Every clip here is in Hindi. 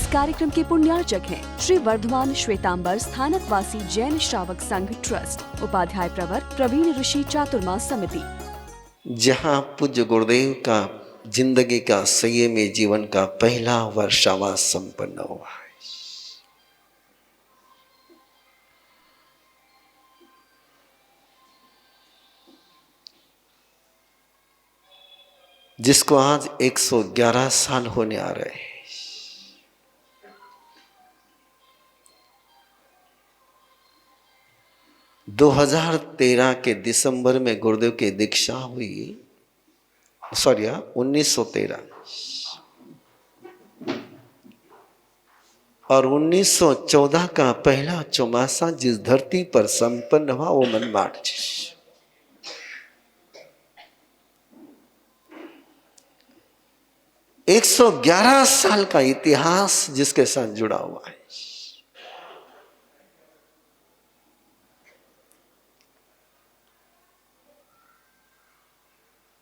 कार्यक्रम के पुण्यार्चक हैं श्री वर्धमान श्वेतांबर स्थानक वासी जैन श्रावक संघ ट्रस्ट, उपाध्याय प्रवर प्रवीण ऋषि चातुर्मास समिति। जहाँ पूज्य गुरुदेव का जिंदगी का संयमी जीवन का पहला वर्षावास संपन्न हुआ है। जिसको आज 111 साल होने आ रहे हैं। दो 2013 के दिसंबर में गुरुदेव की दीक्षा हुई। 1913 और 1914 का पहला चौमासा जिस धरती पर संपन्न हुआ वो मनमाड़। 111 साल का इतिहास जिसके साथ जुड़ा हुआ है।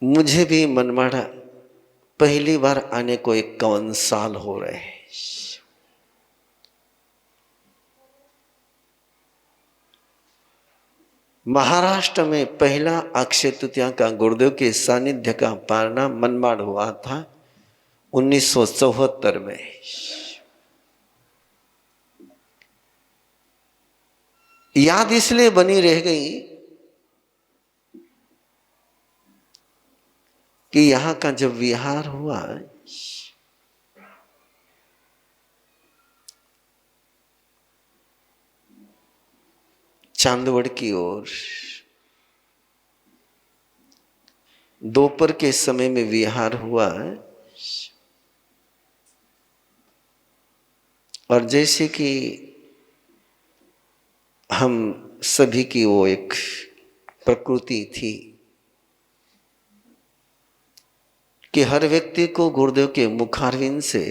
मुझे भी मनमाड़ा पहली बार आने को 51 साल हो रहे हैं। महाराष्ट्र में पहला अक्षय तृतीया का गुरुदेव के सानिध्य का पारना मनमाड़ हुआ था 1974 में। याद इसलिए बनी रह गई कि यहां का जब विहार हुआ चांदवड़ की ओर, दोपहर के समय में विहार हुआ और जैसे कि हम सभी की वो एक प्रकृति थी कि हर व्यक्ति को गुरुदेव के मुखारविंद से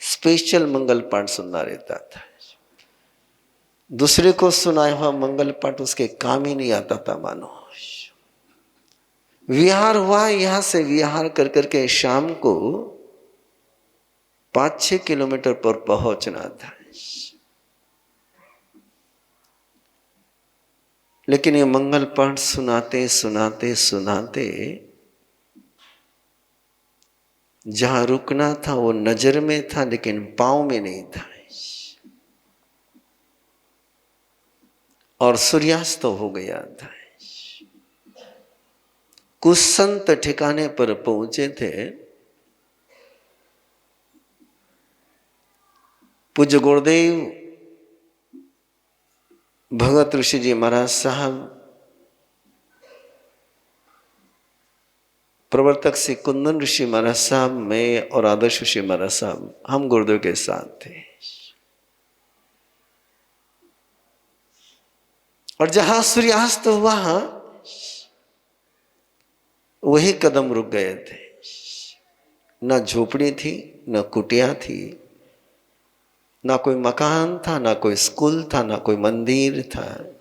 स्पेशल मंगल पाठ सुनना रहता था। दूसरे को सुनाया हुआ मंगल पाठ उसके काम ही नहीं आता था मानो। विहार हुआ, यहां से विहार कर करके शाम को 5-6 किलोमीटर पर पहुंचना था। लेकिन ये मंगल पाठ सुनाते सुनाते सुनाते जहां रुकना था वो नजर में था लेकिन पांव में नहीं था। और सूर्यास्त हो गया था। कुछ संत ठिकाने पर पहुंचे थे। पूज्य गुरुदेव भगत ऋषि जी महाराज साहब, प्रवर्तक श्री कुंदन ऋषि महाराज साहब, मैं और आदर्श ऋषि महाराज साहब, हम गुरुदेव के साथ थे। और जहां सूर्यास्त हुआ वही कदम रुक गए थे। ना झोपड़ी थी, ना कुटिया थी, ना कोई मकान था, ना कोई स्कूल था, ना कोई मंदिर था।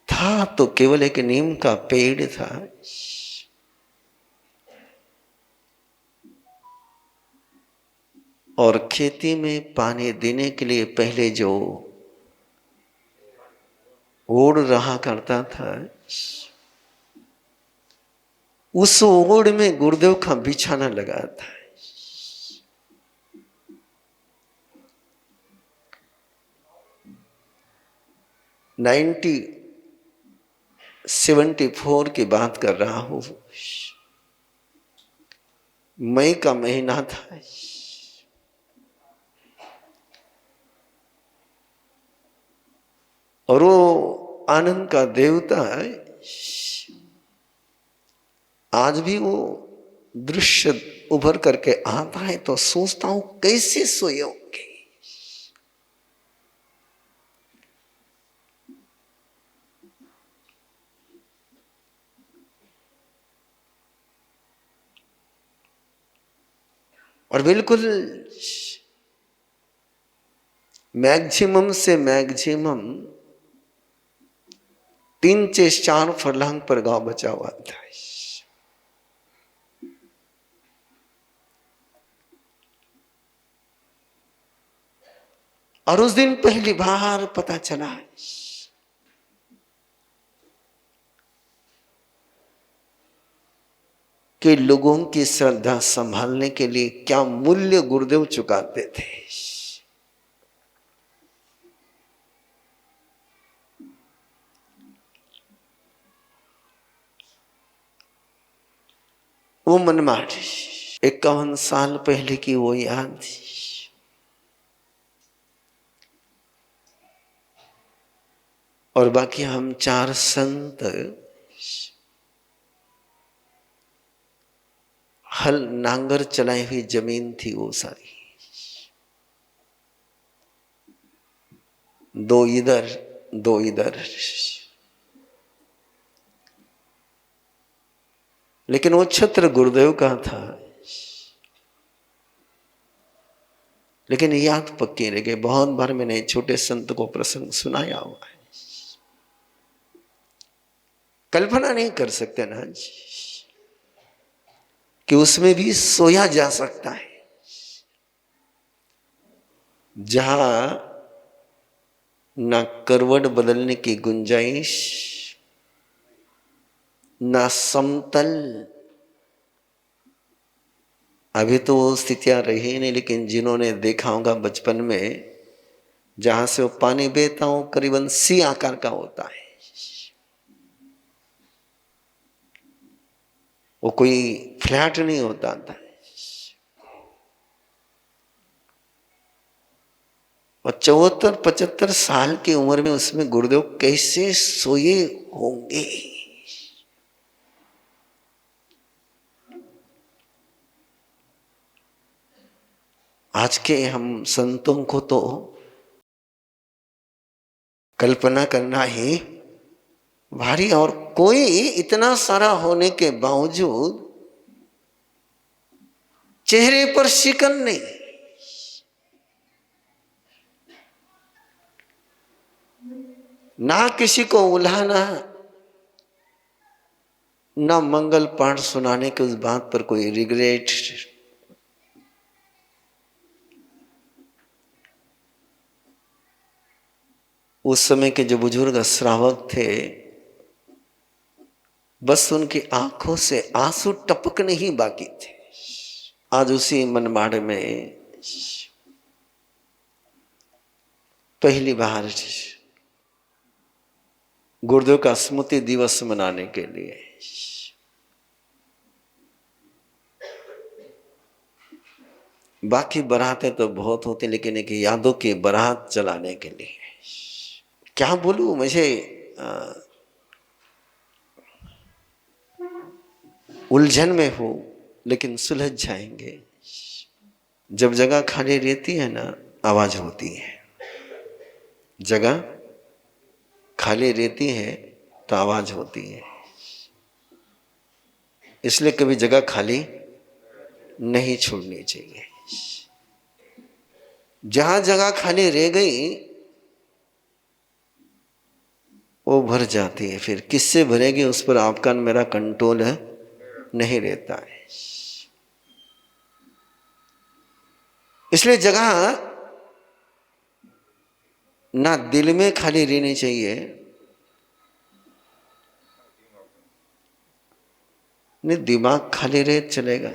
था तो केवल एक नीम का पेड़ था। और खेती में पानी देने के लिए पहले जो ओड़ रहा करता था, उस ओड़ में गुरुदेव का बिछाना लगा था। नाइनटी 74 की बात कर रहा हूं। मई का महीना था। और वो आनंद का देवता है। आज भी वो दृश्य उभर करके आता है तो सोचता हूं कैसे सोए होंगे। और बिल्कुल मैक्सिमम से मैक्सिमम 3 से 4 फरलांग पर गांव बचा हुआ था। और उस दिन पहली बार पता चला कि लोगों की श्रद्धा संभालने के लिए क्या मूल्य गुरुदेव चुकाते थे। वो मनमानी 51 साल पहले की वो याद थी। और बाकी हम 4 संत हल नांगर चलाई हुई जमीन थी वो सारी, 2 इधर 2 इधर। लेकिन वो छत्र गुरुदेव का था। लेकिन याद पक्की रह गई। बहुत बार मैंने छोटे संत को प्रसंग सुनाया हुआ है, कल्पना नहीं कर सकते ना जी कि उसमें भी सोया जा सकता है। जहां ना करवट बदलने की गुंजाइश, ना समतल। अभी तो वो स्थितियां रही नहीं, लेकिन जिन्होंने देखा होगा बचपन में, जहां से वो पानी बहता हो करीबन सी आकार का होता है। वो कोई फ्लैट नहीं होता था। और 74-75 साल की उम्र में उसमें गुरुदेव कैसे सोए होंगे। आज के हम संतों को तो कल्पना करना ही भारी, और कोई इतना सारा होने के बावजूद चेहरे पर शिकन नहीं। ना किसी को उल्हाना, ना मंगल पाठ सुनाने के उस बात पर कोई रिग्रेट। उस समय के जो बुजुर्ग श्रावक थे, बस उनकी आंखों से आंसू टपकने ही बाकी थे। आज उसी मनमाड़ में पहली बार गुरुदेव का स्मृति दिवस मनाने के लिए बाकी बारातें तो बहुत होती, लेकिन एक यादों की बारात चलाने के लिए क्या बोलूं, मुझे उलझन में हूं, लेकिन सुलझ जाएंगे। जब जगह खाली रहती है ना, आवाज होती है। जगह खाली रहती है तो आवाज होती है। इसलिए कभी जगह खाली नहीं छोड़नी चाहिए। जहां जगह खाली रह गई वो भर जाती है। फिर किससे भरेगी उस पर आपका मेरा कंट्रोल है नहीं रहता है। इसलिए जगह ना दिल में खाली रहनी चाहिए, नहीं दिमाग खाली रहे चलेगा।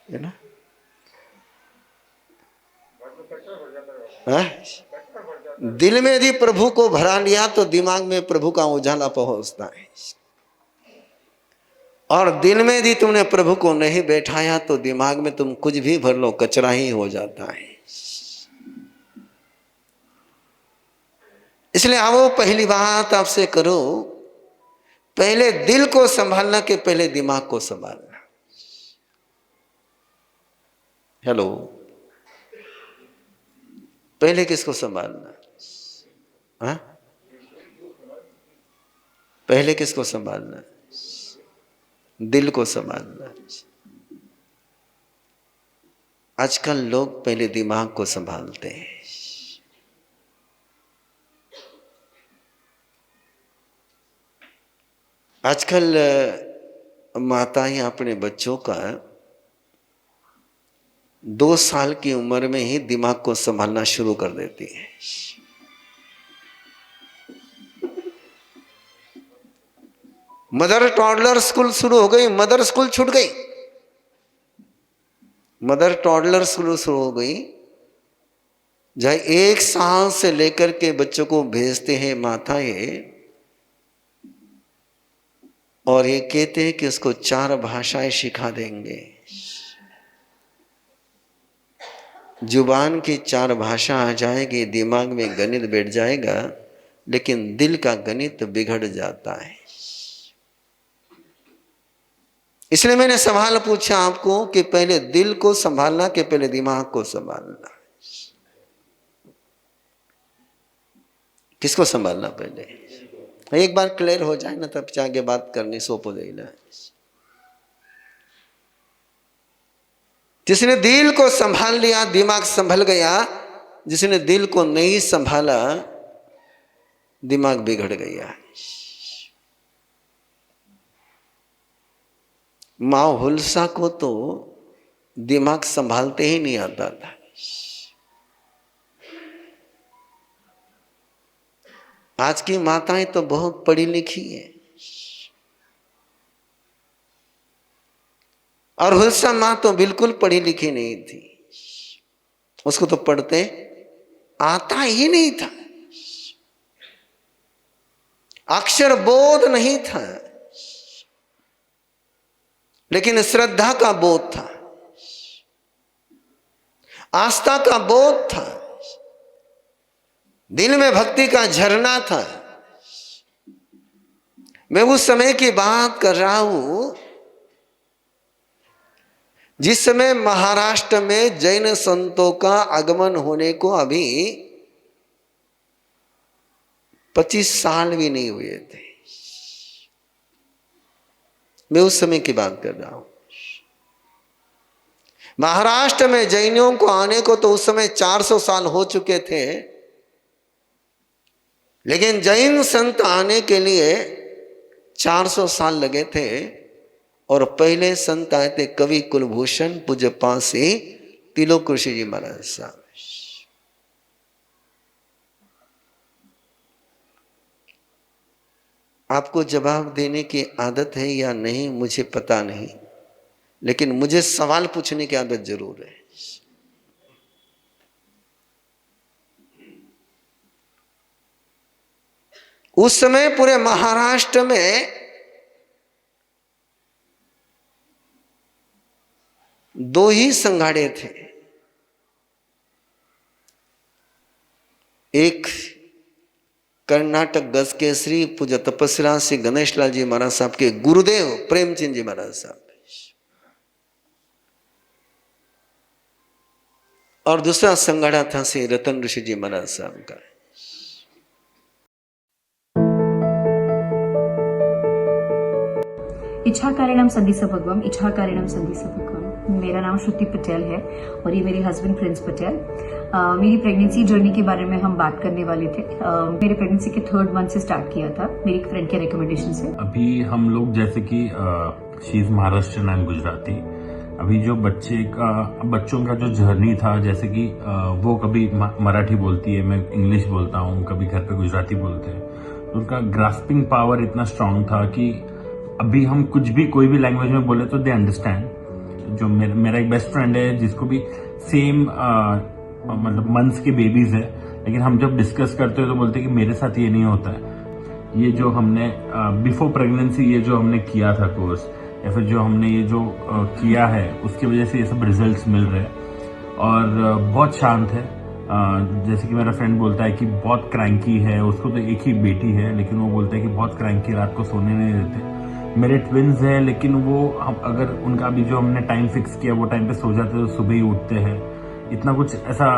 है ना? दिल में यदि प्रभु को भरा लिया तो दिमाग में प्रभु का उजाला पहुंचता है। और दिल में यदि तुमने प्रभु को नहीं बैठाया तो दिमाग में तुम कुछ भी भर लो, कचरा ही हो जाता है। इसलिए आओ पहली बात आपसे करो, पहले दिल को संभालना के पहले दिमाग को संभालना। हेलो, पहले किसको संभालना? हाँ, पहले किसको संभालना? दिल को संभालना। आजकल लोग पहले दिमाग को संभालते हैं। आजकल माताएं अपने बच्चों का 2 साल की उम्र में ही दिमाग को संभालना शुरू कर देती है। मदर टॉडलर स्कूल शुरू हो गई, मदर स्कूल छूट गई। मदर टॉडलर स्कूल शुरू हो गई, जहां 1 साल से लेकर के बच्चों को भेजते हैं माताएं, और ये कहते हैं कि उसको 4 भाषाएं सिखा देंगे। जुबान की 4 भाषा आ जाएगी, दिमाग में गणित बैठ जाएगा, लेकिन दिल का गणित बिगड़ जाता है। इसलिए मैंने सवाल पूछा आपको कि पहले दिल को संभालना कि पहले दिमाग को संभालना? किसको संभालना पहले? एक बार क्लियर हो जाए ना, तब आगे बात करनी सोप हो जाएगी। जिसने दिल को संभाल लिया दिमाग संभल गया, जिसने दिल को नहीं संभाला दिमाग बिगड़ गया। माँ हुलसा को तो दिमाग संभालते ही नहीं आता था। आज की माताएं तो बहुत पढ़ी लिखी है, और हुलसा माँ तो बिल्कुल पढ़ी लिखी नहीं थी। उसको तो पढ़ते आता ही नहीं था, अक्षर बोध नहीं था, लेकिन श्रद्धा का बोध था, आस्था का बोध था, दिल में भक्ति का झरना था। मैं उस समय की बात कर रहा हूं जिस समय महाराष्ट्र में जैन संतों का आगमन होने को अभी 25 साल भी नहीं हुए थे। मैं उस समय की बात कर रहा हूं। महाराष्ट्र में जैनियों को आने को तो उस समय 400 साल हो चुके थे, लेकिन जैन संत आने के लिए 400 साल लगे थे। और पहले संत आए थे कवि कुलभूषण पूज्य पासी तिलोक ऋषि जी महाराज साहब। आपको जवाब देने की आदत है या नहीं मुझे पता नहीं, लेकिन मुझे सवाल पूछने की आदत जरूर है। उस समय पूरे महाराष्ट्र में 2 ही संघाड़े थे। एक कर्नाटक गज केसरी पूज्य तपस्या श्री गणेश लाल जी महाराज साहब के गुरुदेव प्रेमचंद जी महाराज साहब, और दूसरा संघाड़ा था श्री रतन ऋषि जी महाराज साहब का। इच्छाकारिणम संधि भगवम, इच्छाकारिणम संधि भगवम। मेरा नाम श्रुति पटेल है और ये मेरे हस्बैंड प्रिंस पटेल। मेरी प्रेगनेंसी जर्नी के बारे में हम बात करने वाले थे। मेरे प्रेगनेंसी के 3rd मंथ से स्टार्ट किया था मेरी फ्रेंड के रिकमेंडेशन से। अभी हम लोग जैसे कि she is Maharashtrian and Gujarati. अभी जो बच्चों का जो जर्नी था, जैसे कि वो कभी मराठी बोलती है, मैं इंग्लिश बोलता हूँ, कभी घर पे गुजराती बोलते हैं, तो उनका ग्रास्पिंग पावर इतना स्ट्रांग था कि अभी हम कुछ भी कोई भी लैंग्वेज में बोले तो दे अंडरस्टैंड। जो मेरा एक बेस्ट फ्रेंड है जिसको भी सेम मतलब मंथ्स के बेबीज है, लेकिन हम जब डिस्कस करते हैं तो बोलते हैं कि मेरे साथ ये नहीं होता है। ये जो हमने बिफोर प्रेगनेंसी ये जो हमने किया था कोर्स, या फिर जो हमने ये जो किया है, उसकी वजह से ये सब रिजल्ट्स मिल रहे हैं। और बहुत शांत है। जैसे कि मेरा फ्रेंड बोलता है कि बहुत क्रैंकी है, उसको तो एक ही बेटी है, लेकिन वो बोलता है कि बहुत क्रैंकी, रात को सोने नहीं देते। मेरे ट्विन्स हैं, लेकिन वो हम अगर उनका अभी जो हमने टाइम फिक्स किया वो टाइम पे सो जाते हैं तो सुबह ही उठते हैं। इतना कुछ ऐसा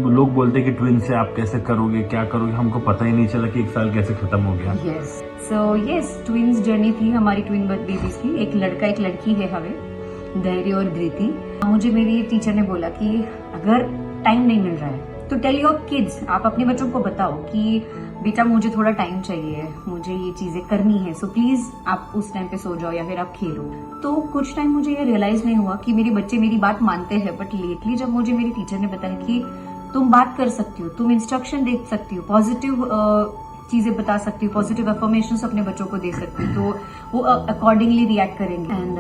लोग बोलते हैं कि ट्विन्स से आप कैसे करोगे, क्या करोगे, हमको पता ही नहीं चला कि 1 साल कैसे खत्म हो गया। यस ट्विन्स जर्नी थी हमारी, ट्विन बेबीज की। एक लड़का एक लड़की है हमें, धैर्य और धृति। मुझे मेरी टीचर ने बोला कि अगर टाइम नहीं मिल रहा है तो टेल योर किड्स, आप अपने बच्चों को बताओ कि बेटा मुझे थोड़ा टाइम चाहिए, मुझे ये चीजें करनी है, सो प्लीज आप उस टाइम पे सो जाओ या फिर आप खेलो। तो कुछ टाइम मुझे ये रियलाइज नहीं हुआ कि मेरे बच्चे मेरी बात मानते हैं, बट लेटली जब मुझे मेरी टीचर ने बताया कि तुम बात कर सकती हो, तुम इंस्ट्रक्शन दे सकती हो, पॉजिटिव चीजें बता सकती हो, पॉजिटिव अफर्मेशंस अपने बच्चों को दे सकती हो, तो वो अकॉर्डिंगली रिएक्ट करेंगे। एंड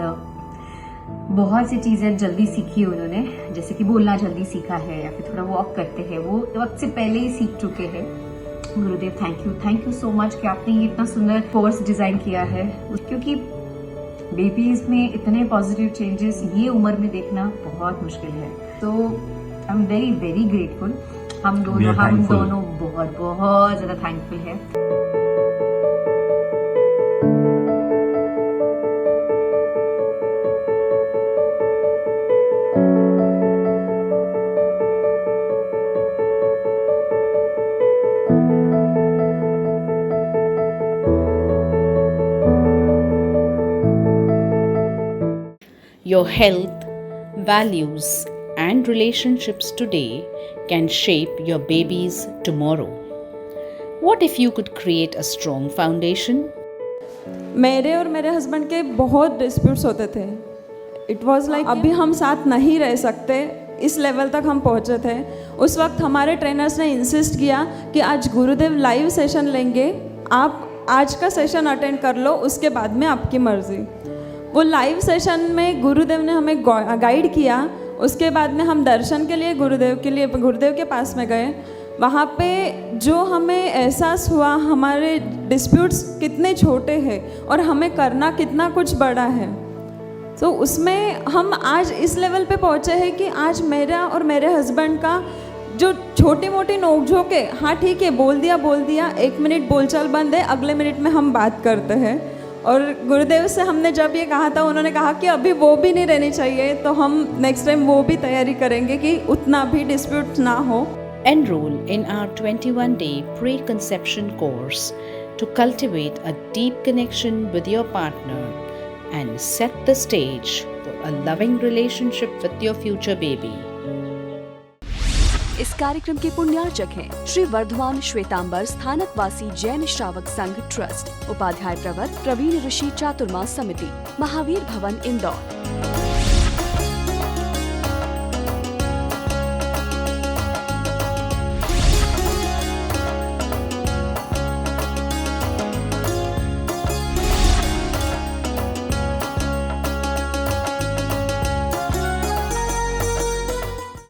बहुत सी चीजें जल्दी सीखी उन्होंने, जैसे कि बोलना जल्दी सीखा है या फिर थोड़ा वॉक करते हैं, वो वक्त से पहले ही सीख चुके हैं। गुरुदेव थैंक यू सो मच कि आपने ये इतना सुंदर कोर्स डिजाइन किया है, क्योंकि बेबीज में इतने पॉजिटिव चेंजेस ये उम्र में देखना बहुत मुश्किल है। तो I am very very grateful. हम दोनों बहुत बहुत ज्यादा थैंकफुल है। Your health, values, and relationships today can shape your baby's tomorrow. What if you could create a strong foundation? मेरे और मेरे हस्बैंड के बहुत डिस्प्यूट्स होते थे। इट वॉज लाइक अभी हम साथ नहीं रह सकते, इस लेवल तक हम पहुँचे थे। उस वक्त हमारे ट्रेनर्स ने इंसिस्ट किया कि आज गुरुदेव लाइव सेशन लेंगे, आप आज का सेशन अटेंड कर लो, उसके बाद में आपकी मर्जी। वो लाइव सेशन में गुरुदेव ने हमें गाइड किया। उसके बाद में हम दर्शन के लिए गुरुदेव के पास में गए। वहाँ पे जो हमें एहसास हुआ हमारे डिस्प्यूट्स कितने छोटे हैं और हमें करना कितना कुछ बड़ा है, तो उसमें हम आज इस लेवल पे पहुँचे हैं कि आज मेरा और मेरे हस्बैंड का जो छोटी मोटी नोकझोंक है, हाँ ठीक है बोल दिया, 1 मिनट बोलचाल बंद है, अगले मिनट में हम बात करते हैं। और गुरुदेव से हमने जब ये कहा था, उन्होंने कहा कि अभी वो भी नहीं रहनी चाहिए, तो हम नेक्स्ट टाइम वो भी तैयारी करेंगे कि उतना भी डिस्प्यूट ना हो। Enroll in our 21-day pre-conception course to cultivate a deep connection with your partner and set the stage for a loving relationship with your future baby. इस कार्यक्रम के पुण्यार्चक हैं श्री वर्धमान श्वेतांबर स्थानकवासी जैन श्रावक संघ ट्रस्ट, उपाध्याय प्रवर प्रवीण ऋषि चातुर्मास समिति, महावीर भवन इंदौर।